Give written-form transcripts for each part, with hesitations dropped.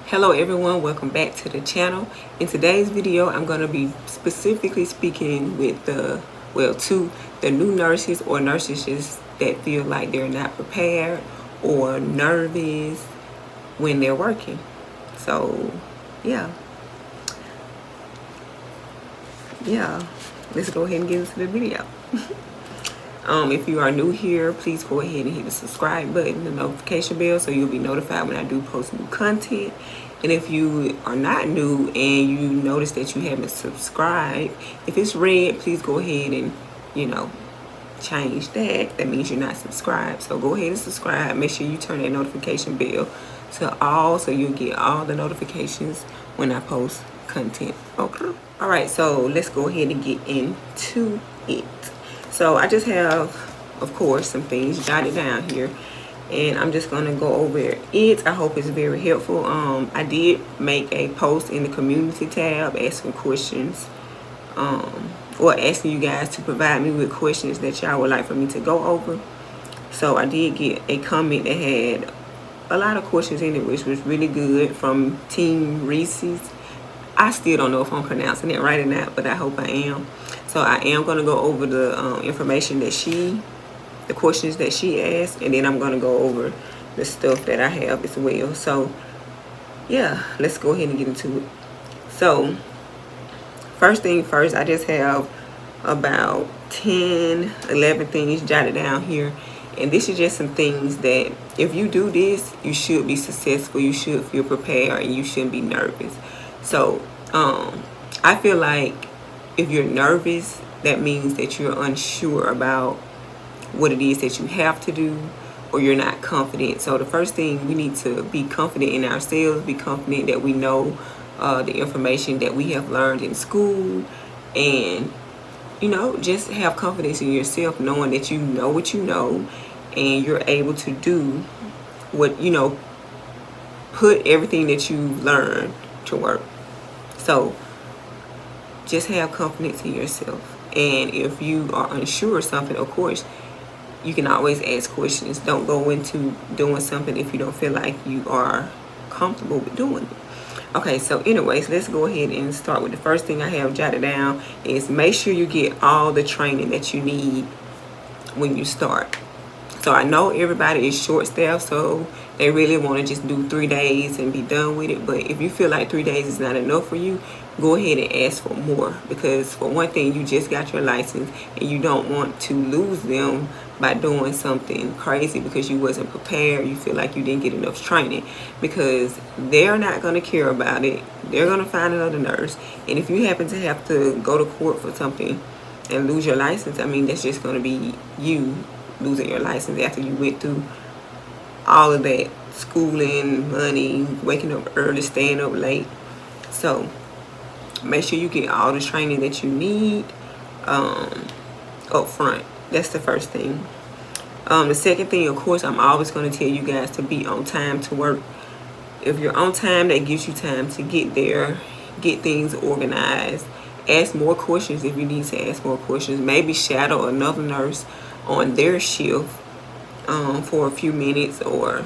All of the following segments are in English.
Hello everyone, welcome back to the channel. In today's video, I'm going to be specifically speaking with to the new nurses or nurses just that feel like they're not prepared or nervous when they're working. So yeah, let's go ahead and get into the video. If you are new here, please go ahead and hit the subscribe button, the notification bell, so you'll be notified when I do post new content. And if you are not new and you notice that you haven't subscribed, if it's red, please go ahead and, change that. That means you're not subscribed. So go ahead and subscribe. Make sure you turn that notification bell to all so you'll get all the notifications when I post content. Okay. All right, so let's go ahead and get into it. So I just have, of course, some things jotted down here, and I'm just gonna go over it. I hope it's very helpful. I did make a post in the community tab asking questions, or asking you guys to provide me with questions that y'all would like for me to go over. So I did get a comment that had a lot of questions in it, which was really good, from Team Reese's. I still don't know if I'm pronouncing it right or not, but I hope I am. So I am going to go over the information that the questions that she asked, and then I'm going to go over the stuff that I have as well. So yeah, let's go ahead and get into it. So first thing first, I just have about 11 things jotted down here. And this is just some things that if you do this, you should be successful, you should feel prepared, and you shouldn't be nervous. So I feel like if you're nervous, that means that you're unsure about what it is that you have to do, or you're not confident. So the first thing, we need to be confident in ourselves, be confident that we know the information that we have learned in school, and just have confidence in yourself, knowing that you know what you know and you're able to do what, put everything that you learned to work. So just have confidence in yourself. And if you are unsure of something, of course, you can always ask questions. Don't go into doing something if you don't feel like you are comfortable with doing it. Okay, so anyways, let's go ahead and start with the first thing I have jotted down is make sure you get all the training that you need when you start. So I know everybody is short-staffed, so they really want to just do 3 days and be done with it. But if you feel like 3 days is not enough for you, go ahead and ask for more. Because for one thing, you just got your license and you don't want to lose them by doing something crazy because you wasn't prepared. You feel like you didn't get enough training, because they're not going to care about it. They're going to find another nurse. And if you happen to have to go to court for something and lose your license, I mean, that's just going to be you losing your license after you went through all of that schooling, money, waking up early, staying up late. So make sure you get all the training that you need up front. That's the first thing. The second thing, of course, I'm always going to tell you guys to be on time to work. If you're on time, that gives you time to get there, get things organized, ask more questions if you need to ask more questions. Maybe shadow another nurse on their shift for a few minutes, or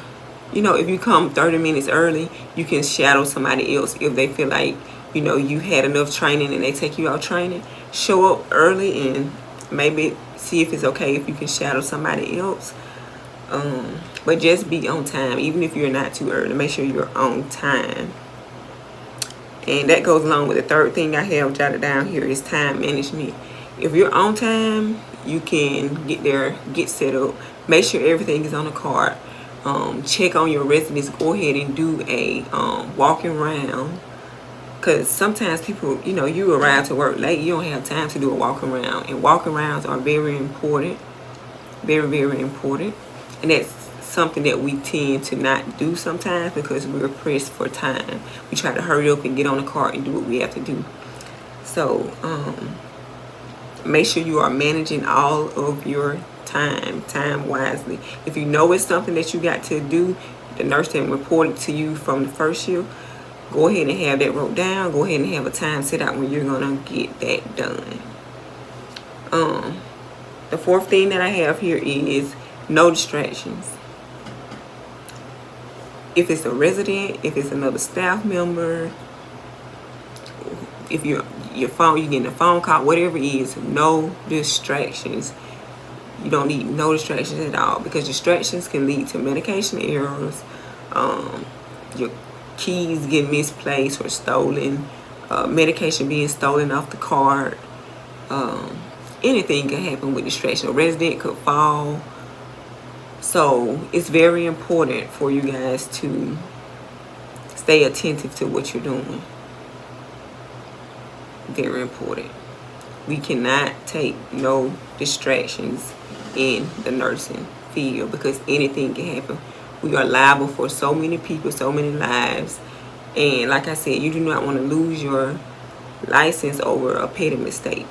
if you come 30 minutes early, you can shadow somebody else. If they feel like you had enough training and they take you out training, show up early and maybe see if it's okay if you can shadow somebody else. But just be on time. Even if you're not too early, make sure you're on time. And that goes along with the third thing I have jotted down here is time management. If you're on time, you can get there, get set up, make sure everything is on the cart, check on your residents, go ahead and do a walking around. Because sometimes people, you arrive to work late, you don't have time to do a walk around. And walk arounds are very important, very, very important. And that's something that we tend to not do sometimes because we're pressed for time. We try to hurry up and get on the cart and do what we have to do. So make sure you are managing all of your time wisely. If you know it's something that you got to do, the nurse that reported to you from the first shift, go ahead and have that wrote down. Go ahead and have a time set out when you're gonna get that done. The fourth thing that I have here is no distractions. If it's a resident, if it's another staff member, if your phone, you're getting a phone call, whatever it is, no distractions. You don't need no distractions at all, because distractions can lead to medication errors, your keys get misplaced or stolen, medication being stolen off the cart. Anything can happen with distraction. A resident could fall. So it's very important for you guys to stay attentive to what you're doing. Very important. We cannot take no distractions in the nursing field, because anything can happen. We are liable for so many people, so many lives. And like I said, you do not want to lose your license over a petty mistake.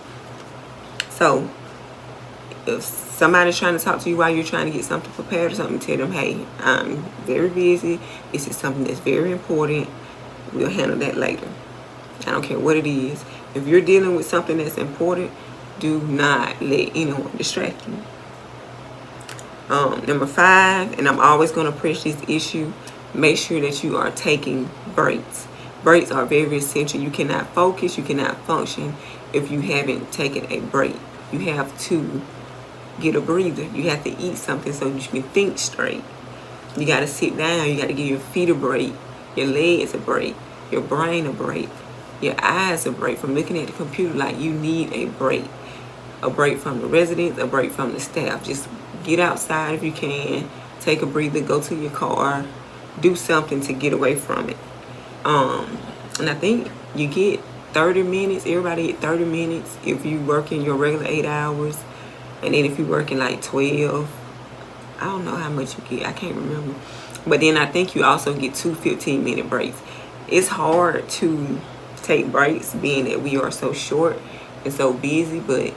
So if somebody's trying to talk to you while you're trying to get something prepared or something, tell them, hey, I'm very busy. This is something that's very important. We'll handle that later. I don't care what it is. If you're dealing with something that's important, do not let anyone distract you. Number 5, and I'm always going to push this issue, make sure that you are taking breaks. Breaks are very essential. You cannot focus, you cannot function if you haven't taken a break. You have to get a breather. You have to eat something so you can think straight. You got to sit down. You got to give your feet a break, your legs a break, your brain a break, your eyes a break from looking at the computer. Like, you need a break. A break from the residents, a break from the staff. Just get outside if you can. Take a breather, go to your car, do something to get away from it. And I think you get 30 minutes. Everybody get 30 minutes if you work in your regular 8 hours. And then if you work in like 12, I don't know how much you get. I can't remember. But then I think you also get 2 15-minute breaks. It's hard to take breaks being that we are so short and so busy, but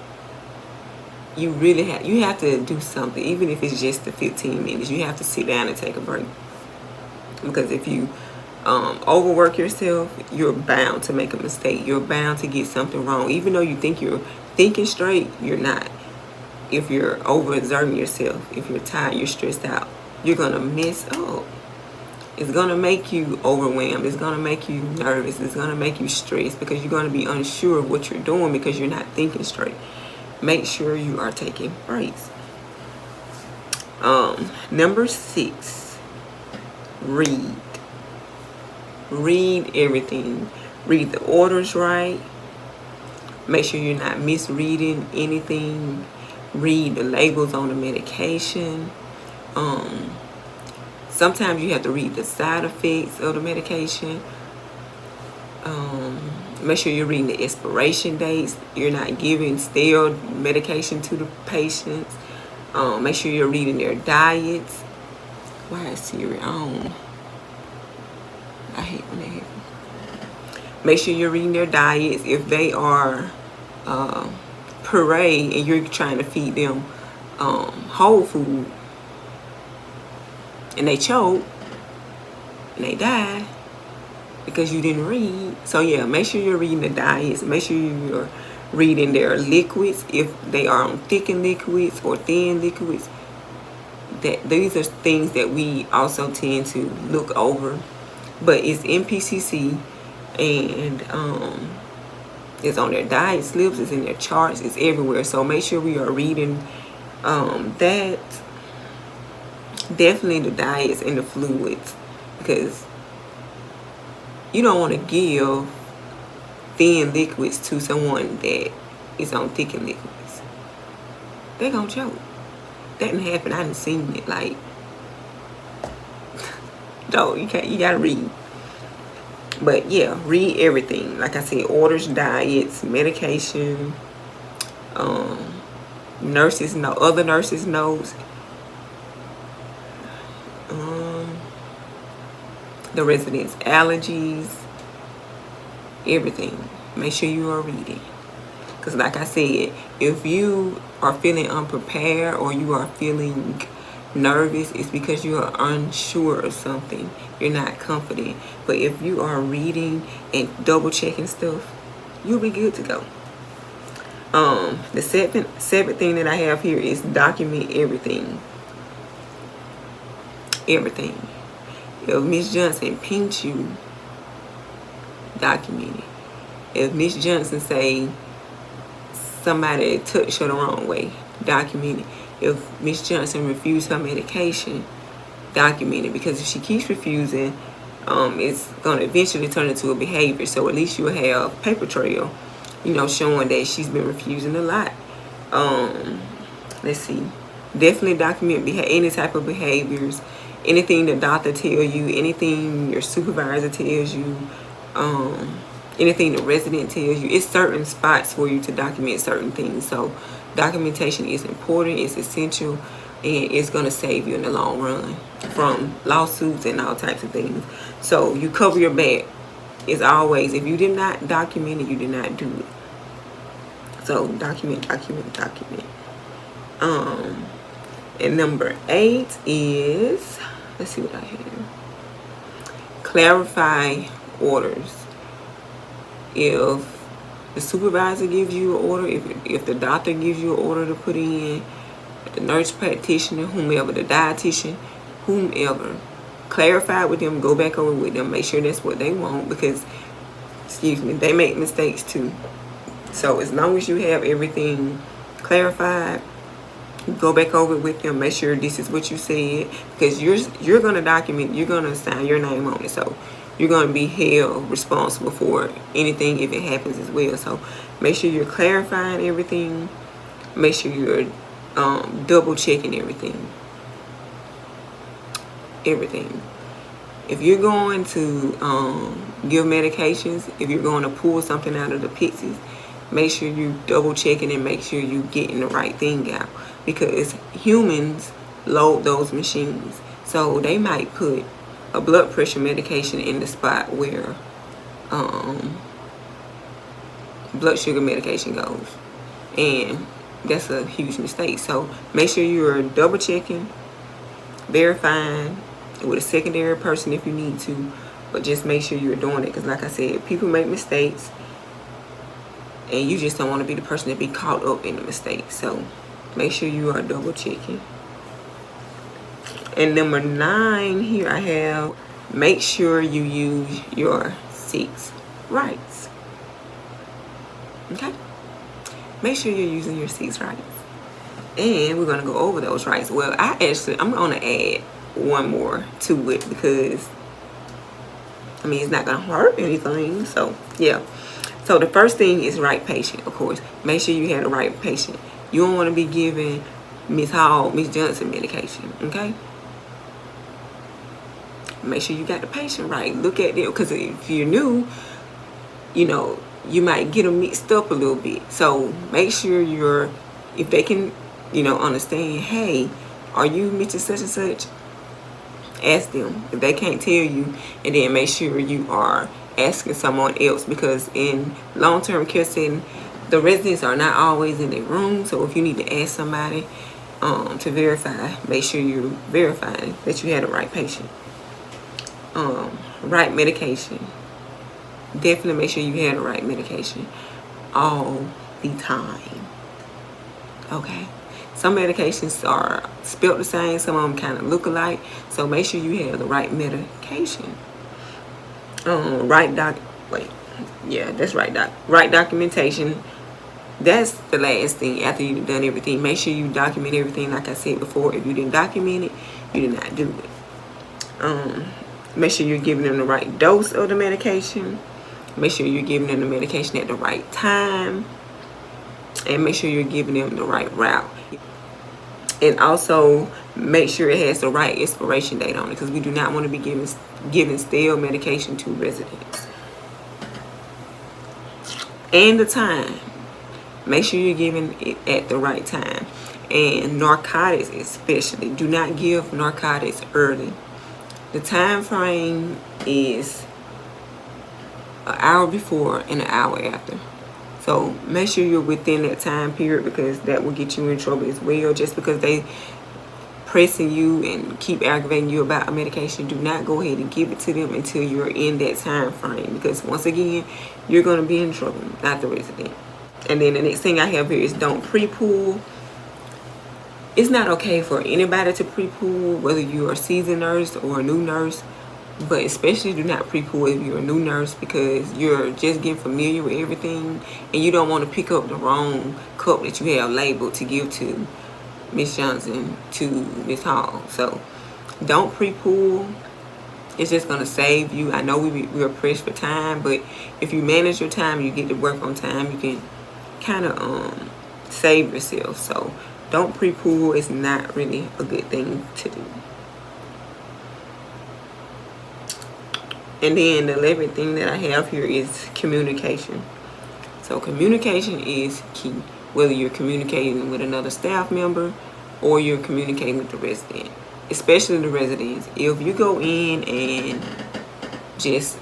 you really have to do something. Even if it's just the 15 minutes, you have to sit down and take a break. Because if you overwork yourself, you're bound to make a mistake. You're bound to get something wrong. Even though you think you're thinking straight, you're not. If you're overexerting yourself, if you're tired, you're stressed out, you're going to mess up. It's going to make you overwhelmed. It's going to make you nervous. It's going to make you stressed, because you're going to be unsure of what you're doing because you're not thinking straight. Make sure you are taking breaks. Number 6, read. Read everything. Read the orders right. Make sure you're not misreading anything. Read the labels on the medication. Sometimes you have to read the side effects of the medication. Make sure you're reading the expiration dates. You're not giving stale medication to the patients. Make sure you're reading their diets. Why is Siri on? I hate when that happens. Make sure you're reading their diets. If they are puree and you're trying to feed them whole food and they choke and they die because you didn't read. So yeah, make sure you're reading the diets. Make sure you're reading their liquids, if they are on thickened liquids or thin liquids. That these are things that we also tend to look over. But it's NPCC, and it's on their diet slips, it's in their charts, it's everywhere. So make sure we are reading that. Definitely the diets and the fluids, because you don't want to give thin liquids to someone that is on thickened liquids. They're gonna choke. That didn't happen. I didn't seen it. Like, no, you can't. You gotta read. But yeah, read everything. Like I said, orders, diets, medication. Nurses know. Other nurses knows. The residents' allergies, everything. Make sure you are reading. Because like I said, if you are feeling unprepared or you are feeling nervous, it's because you are unsure of something. You're not confident. But if you are reading and double checking stuff, you'll be good to go. The seventh thing that I have here is document everything. Everything. If Miss Johnson pinch you, document it. If Miss Johnson say somebody touched her the wrong way, document it. If Miss Johnson refused her medication, document it, because if she keeps refusing, it's going to eventually turn into a behavior. So at least you'll have paper trail, showing that she's been refusing a lot. Let's see. Definitely document any type of behaviors, anything the doctor tells you, anything your supervisor tells you, anything the resident tells you. It's certain spots for you to document certain things. So documentation is important, it's essential, and it's going to save you in the long run from lawsuits and all types of things. So you cover your back. As always, if you did not document it, you did not do it. So document. And number 8 is, let's see what I have. Clarify orders. If the supervisor gives you an order, if the doctor gives you an order to put in, the nurse practitioner, whomever, the dietitian, whomever, clarify with them, go back over with them, make sure that's what they want, because, they make mistakes too. So as long as you have everything clarified, go back over with them, make sure this is what you said, because you're going to document, you're going to sign your name on it, so you're going to be held responsible for anything if it happens as well. So make sure you're clarifying everything, make sure you're double checking everything. If you're going to give medications, if you're going to pull something out of the pixies, make sure you double checking and make sure you're getting the right thing out, because humans load those machines, so they might put a blood pressure medication in the spot where blood sugar medication goes, and that's a huge mistake. So make sure you're double checking, verifying with a secondary person if you need to, but just make sure you're doing it, because like I said, people make mistakes and you just don't want to be the person to be caught up in the mistake. So make sure you are double checking. And number 9 here I have, make sure you use your 6 rights. Okay? Make sure you're using your 6 rights. And we're going to go over those rights. Well, I'm going to add one more to it, because it's not going to hurt anything. So yeah. So the first thing is right patient, of course. Make sure you have the right patient. You don't want to be giving Miss Johnson medication, okay? Make sure you got the patient right. Look at it, because if you're new, you might get them mixed up a little bit. So make sure if they can, understand, hey, are you Mr. such and such? Ask them. If they can't tell you, and then make sure you are asking someone else, because in long-term care setting, the residents are not always in their room. So if you need to ask somebody to verify, make sure you're verifying that you have the right patient. Right medication. Definitely make sure you have the right medication all the time. Okay? Some medications are spelled the same, some of them kind of look alike, so make sure you have the right medication. Right documentation. That's the last thing after you've done everything. Make sure you document everything. Like I said before, if you didn't document it, you did not do it. Make sure you're giving them the right dose of the medication. Make sure you're giving them the medication at the right time. And make sure you're giving them the right route. And also make sure it has the right expiration date on it, because we do not want to be giving stale medication to residents. And the time. Make sure you're giving it at the right time. And narcotics especially. Do not give narcotics early. The time frame is an hour before and an hour after. So make sure you're within that time period, because that will get you in trouble as well. Just because they pressing you and keep aggravating you about a medication, do not go ahead and give it to them until you're in that time frame, because once again, you're going to be in trouble, not the resident. And then the next thing I have here is don't pre-pool. It's not okay for anybody to pre-pool, whether you're a seasoned nurse or a new nurse. But especially do not pre-pool if you're a new nurse, because you're just getting familiar with everything and you don't want to pick up the wrong cup that you have labeled to give to Miss Johnson, to Miss Hall. So don't pre-pool. It's just going to save you. I know we're pressed for time, but if you manage your time, you get to work on time, you can kind of save yourself. So don't pre-pool. It's not really a good thing to do. And then the 11th thing that I have here is communication. So communication is key. Whether you're communicating with another staff member or you're communicating with the resident, especially the residents. If you go in and just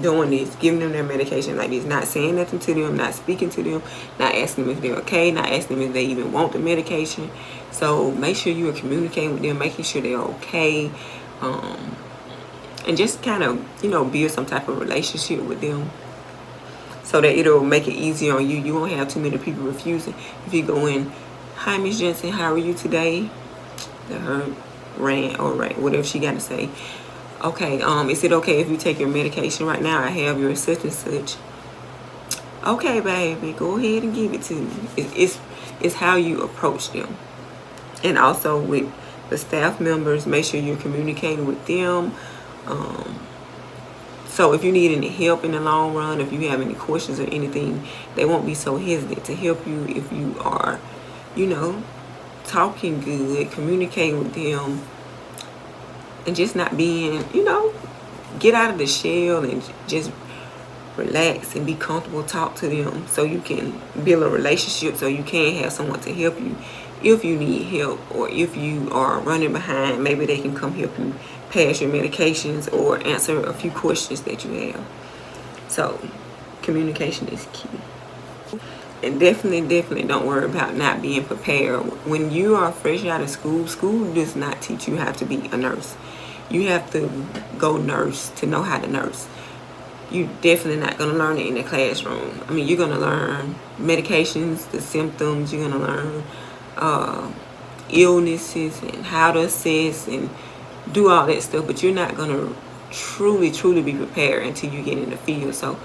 doing this, giving them their medication like this, not saying nothing to them, not speaking to them, not asking them if they're okay, not asking them if they even want the medication. So make sure you are communicating with them, making sure they're okay. And just kind of, build some type of relationship with them so that it'll make it easier on you. You won't have too many people refusing. If you go in, "Hi, Miss Jensen, how are you today?" Her rant or whatever she got to say. "Okay, is it okay if you take your medication right now? I have your such and such." "Okay, baby, go ahead and give it to me." It's how you approach them. And also with the staff members, make sure you're communicating with them. So if you need any help in the long run, if you have any questions or anything, they won't be so hesitant to help you if you are, talking good, communicating with them, and just not being, get out of the shell and just relax and be comfortable, talk to them so you can build a relationship, so you can have someone to help you if you need help, or if you are running behind, maybe they can come help you pass your medications or answer a few questions that you have. So communication is key. And definitely don't worry about not being prepared. When you are fresh out of school does not teach you how to be a nurse. You have to go nurse to know how to nurse. You're definitely not going to learn it in the classroom. I mean, you're going to learn medications, the symptoms, you're going to learn illnesses and how to assess and do all that stuff, but you're not going to truly be prepared until you get in the field. So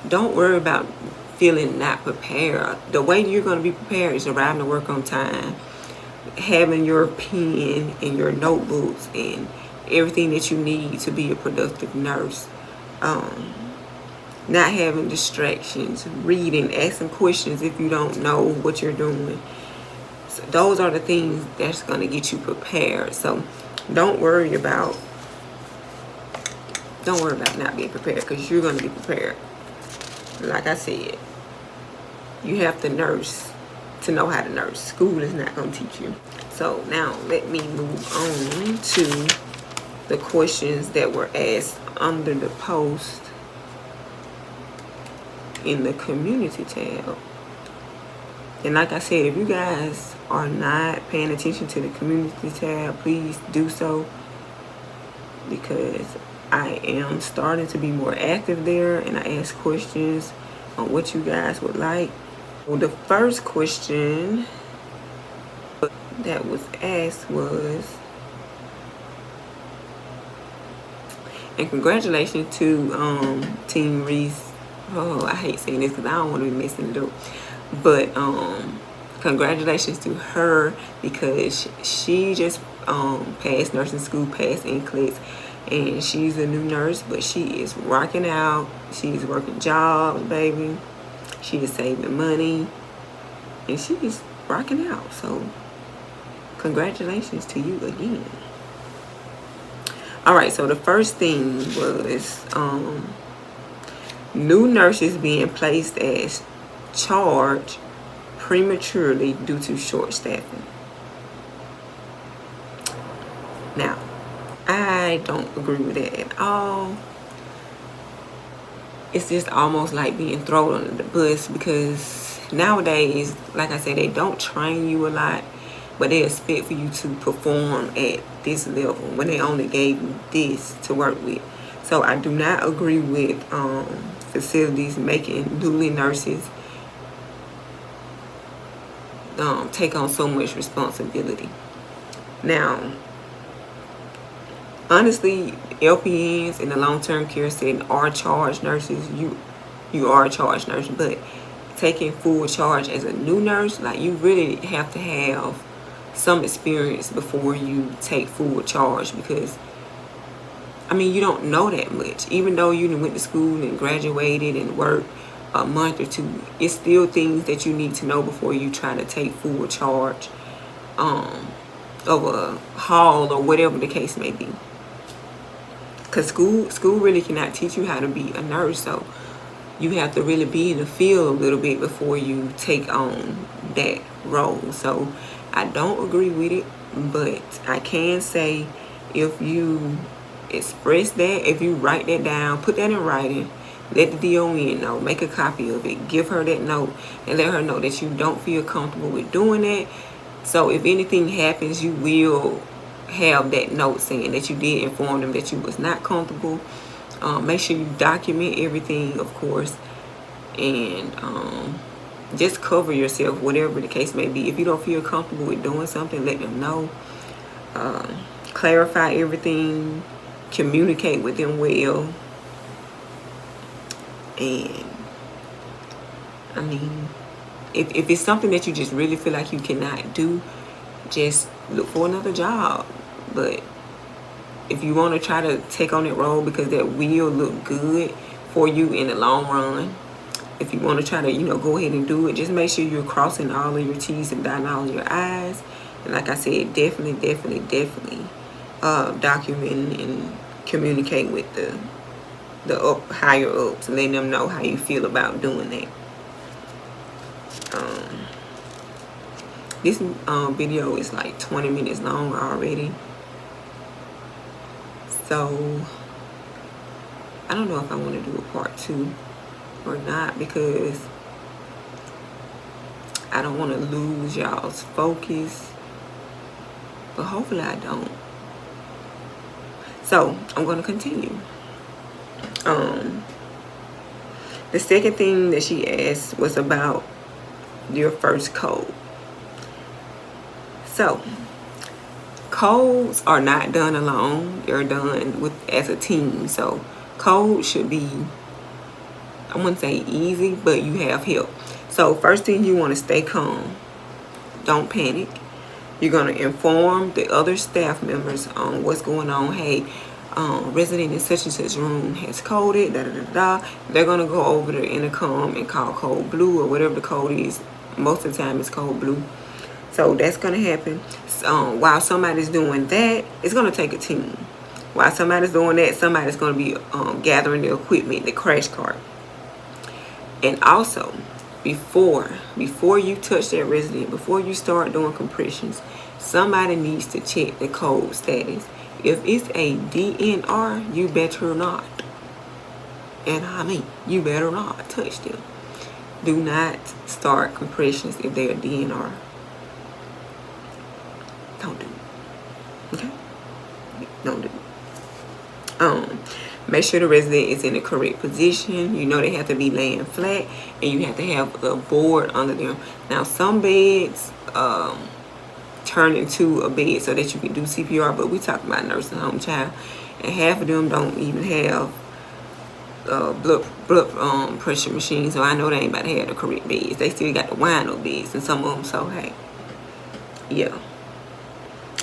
don't worry about feeling not prepared. The way you're going to be prepared is arriving to work on time, having your pen and your notebooks and everything that you need to be a productive nurse. Not having distractions, reading, asking questions if you don't know what you're doing. So those are the things that's going to get you prepared. So don't worry about not being prepared, because you're going to be prepared. Like I said, you have to nurse to know how to nurse. School is not going to teach you. So now let me move on to the questions that were asked under the post in the community tab. And like I said, if you guys are not paying attention to the community tab, please do so, because I am starting to be more active there and I ask questions on what you guys would like. Well, the first question that was asked was, and congratulations to Team Reese. Oh, I hate saying this because I don't want to be messing it up. But congratulations to her, because she just passed nursing school, passed NCLEX, and she's a new nurse, but she is rocking out. She's working jobs, baby. She is saving money, and she is rocking out. So congratulations to you again. All right, so the first thing was new nurses being placed as charge prematurely due to short staffing. Now, I don't agree with that at all. It's just almost like being thrown under the bus, because nowadays, like I said, they don't train you a lot, but they expect for you to perform at this level when they only gave you this to work with. So I do not agree with facilities making newly nurses take on so much responsibility. Now, honestly, LPNs in the long-term care setting are charge nurses. You are a charge nurse, but taking full charge as a new nurse, like, you really have to have some experience before you take full charge, because I mean, you don't know that much. Even though you went to school and graduated and worked a month or two, it's still things that you need to know before you try to take full charge of a hall or whatever the case may be. Because school really cannot teach you how to be a nurse, so you have to really be in the field a little bit before you take on that role. So I don't agree with it, but I can say, if you express that, if you write that down, put that in writing, let the DON know, make a copy of it, give her that note, and let her know that you don't feel comfortable with doing that. So if anything happens, you will have that note saying that you did inform them that you was not comfortable. Make sure you document everything, of course, and just cover yourself, whatever the case may be. If you don't feel comfortable with doing something, let them know. Clarify everything, communicate with them well, and I mean, if it's something that you just really feel like you cannot do, just look for another job. But if you want to try to take on that role because that will look good for you in the long run, if you want to try to, go ahead and do it, just make sure you're crossing all of your T's and dotting all of your I's. And like I said, definitely documenting and communicating with the higher ups, letting them know how you feel about doing that. This video is like 20 minutes long already, so I don't know if I want to do a part 2 or not, because I don't want to lose y'all's focus, but hopefully I don't. So I'm going to continue. The second thing that she asked was about your first code. So codes are not done alone, they're done as a team. So code should be, I wouldn't say easy, but you have help. So first thing, you want to stay calm. Don't panic. You're going to inform the other staff members on what's going on. Hey, resident in such and such room has coded, They're going to go over the intercom and call code blue or whatever the code is. Most of the time it's code blue. So that's going to happen. While somebody's doing that, it's going to take a team. While somebody's doing that, somebody's going to be gathering the equipment, the crash cart. And also, before you touch that resident, before you start doing compressions, somebody needs to check the code status. If it's a DNR, you better not. And I mean, you better not touch them. Do not start compressions if they're DNR. Don't do it. Okay? Don't do it. Make sure the resident is in the correct position. You know they have to be laying flat, and you have to have a board under them. Now, some beds turn into a bed so that you can do CPR, but we talking about nursing home, child, and half of them don't even have blood pressure machines. So I know they ain't about to have the correct beds. They still got the wind-up beds and some of them. So hey, yeah.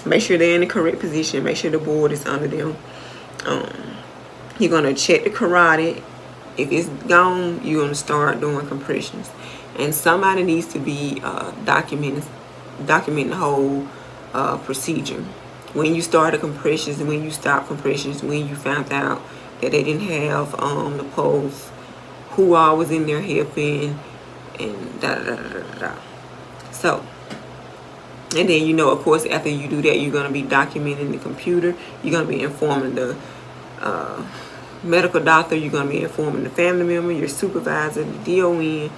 Make sure they're in the correct position. Make sure the board is under them. You're going to check the carotid. If it's gone, you're going to start doing compressions. And somebody needs to be documenting the whole procedure. When you started compressions and when you stopped compressions, when you found out that they didn't have the pulse, who all was in there helping, and da-da-da-da-da-da. So, and then, of course, after you do that, you're going to be documenting the computer. You're going to be informing the medical doctor. You're going to be informing the family member, your supervisor, the DON,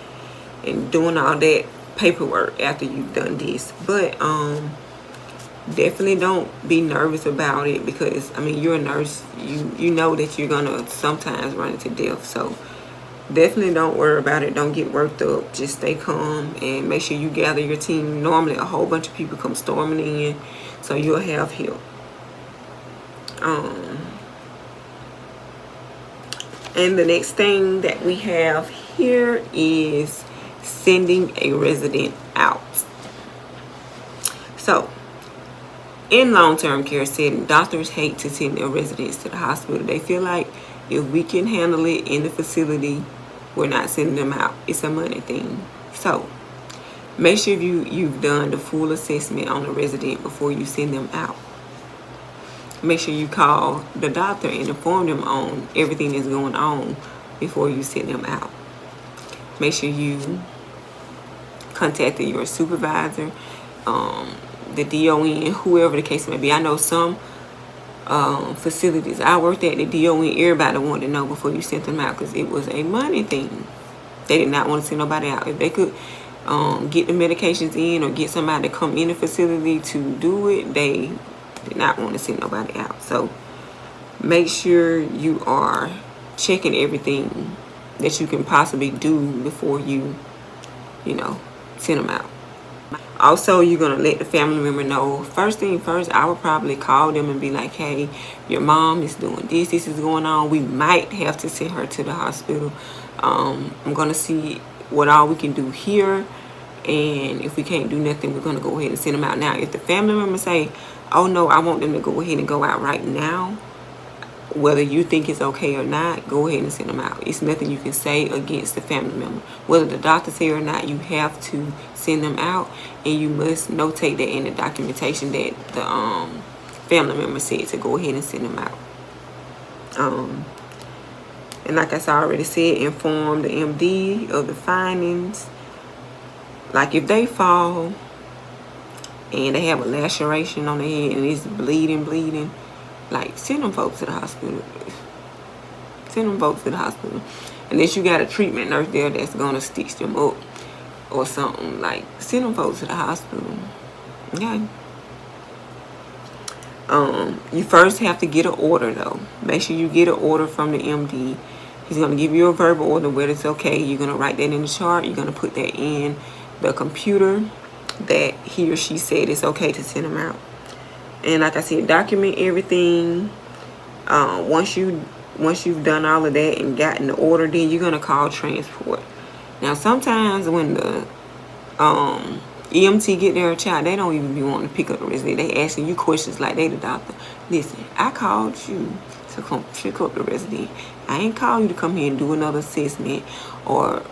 and doing all that paperwork after you've done this. But definitely don't be nervous about it, because, I mean, you're a nurse. You know that you're going to sometimes run into death. So definitely don't worry about it. Don't get worked up. Just stay calm and make sure you gather your team. Normally a whole bunch of people come storming in, so you'll have help. Um, and the next thing that we have here is sending a resident out. So in long-term care setting, doctors hate to send their residents to the hospital. They feel like if we can handle it in the facility, we're not sending them out. It's a money thing. So make sure you've done the full assessment on the resident before you send them out. Make sure you call the doctor and inform them on everything that's going on before you send them out. Make sure you contacted your supervisor, the DON, whoever the case may be. I know some facilities I worked at, the DON, everybody wanted to know before you sent them out because it was a money thing. They did not want to send nobody out. If they could get the medications in or get somebody to come in the facility to do it, they did not want to send nobody out. So make sure you are checking everything that you can possibly do before you send them out. Also, you're going to let the family member know. First thing first, I would probably call them and be like, hey, your mom is doing this is going on. We might have to send her to the hospital. I'm going to see what all we can do here. And if we can't do nothing, we're going to go ahead and send them out. Now, if the family member say, oh, no, I want them to go ahead and go out right now, whether you think it's okay or not, go ahead and send them out. It's nothing you can say against the family member. Whether the doctor say or not, you have to send them out, and you must notate that in the documentation that the family member said to go ahead and send them out. And like I already said, inform the MD of the findings. Like if they fall and they have a laceration on their head and it's bleeding, like send them folks to the hospital. Send them folks to the hospital. Unless you got a treatment nurse there that's gonna stitch them up or something, like send them folks to the hospital. Okay. You first have to get an order though. Make sure you get an order from the MD. He's gonna give you a verbal order where it's okay. You're gonna write that in the chart. You're gonna put that in the computer that he or she said it's okay to send them out. And like I said, document everything. Once you've done all of that and gotten the order, then you're gonna call transport. Now sometimes when the EMT get their child, they don't even be wanting to pick up the resident. They asking you questions like they the doctor. Listen, I called you to come pick up the resident. I ain't called you to come here and do another assessment or.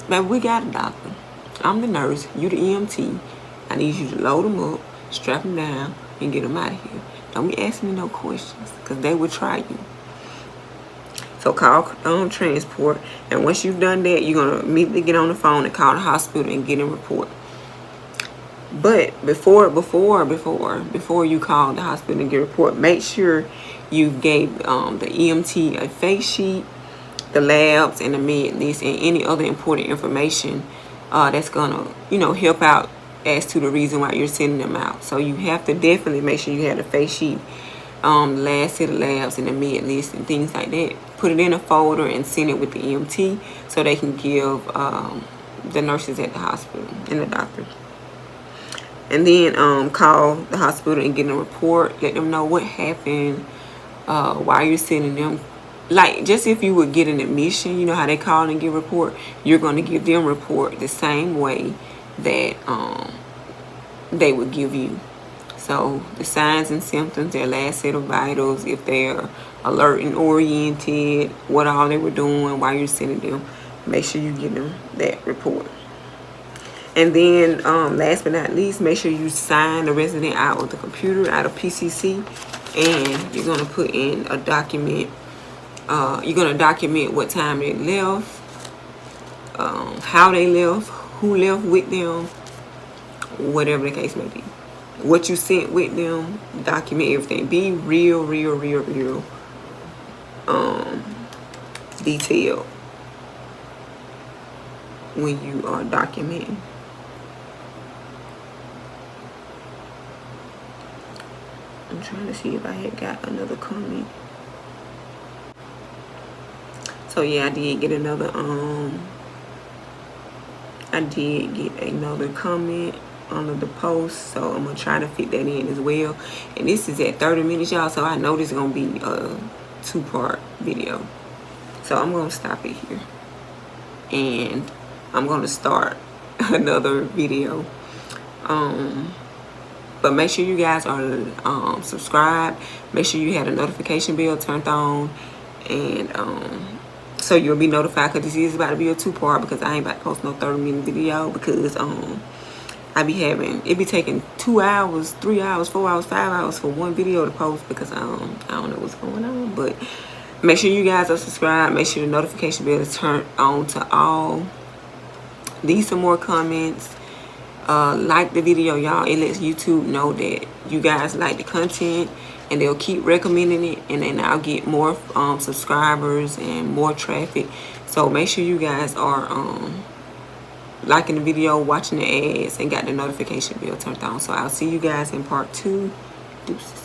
But we got a doctor. I'm the nurse. You the EMT. I need you to load them up, strap them down, and get them out of here. Don't be asking me no questions, because they will try you. So call transport, and once you've done that, you're gonna immediately get on the phone and call the hospital and get a report. But before you call the hospital and get a report, make sure you gave the EMT a face sheet, the labs, and the med list, and any other important information that's gonna help out as to the reason why you're sending them out. So you have to definitely make sure you have the face sheet, last set of labs, and the med list and things like that. Put it in a folder and send it with the EMT so they can give the nurses at the hospital and the doctor. And then call the hospital and get a report. Let them know what happened, why you're sending them. Like, just if you would get an admission, you know how they call and give a report, you're going to give them a report the same way that they would give you. So the signs and symptoms, their last set of vitals, if they're alert and oriented, what all they were doing, why you're sending them, make sure you give them that report. And then last but not least, make sure you sign the resident out of the computer, out of PCC, and you're going to put in a document. You're going to document what time they left, how they left, who left with them, whatever the case may be. What you sent with them, document everything. Be real detailed when you are documenting. I'm trying to see if I had got another comment. So yeah, I did get another comment. under the post, so I'm gonna try to fit that in as well. And this is at 30 minutes, y'all, so I know this is gonna be a 2-part video. So I'm gonna stop it here, and I'm gonna start another video. But make sure you guys are subscribed. Make sure you have the notification bell turned on, and so you'll be notified, because this is about to be a 2-part, because I ain't about to post no 30-minute video, because I be having, it be taking 2 hours, 3 hours, 4 hours, 5 hours for one video to post, because I don't know what's going on. But make sure you guys are subscribed. Make sure the notification bell is turned on to all. Leave some more comments. Like the video, y'all. It lets YouTube know that you guys like the content, and they'll keep recommending it, and then I'll get more subscribers and more traffic. So make sure you guys are liking the video, watching the ads, and got the notification bell turned on. So I'll see you guys in part 2. Deuces.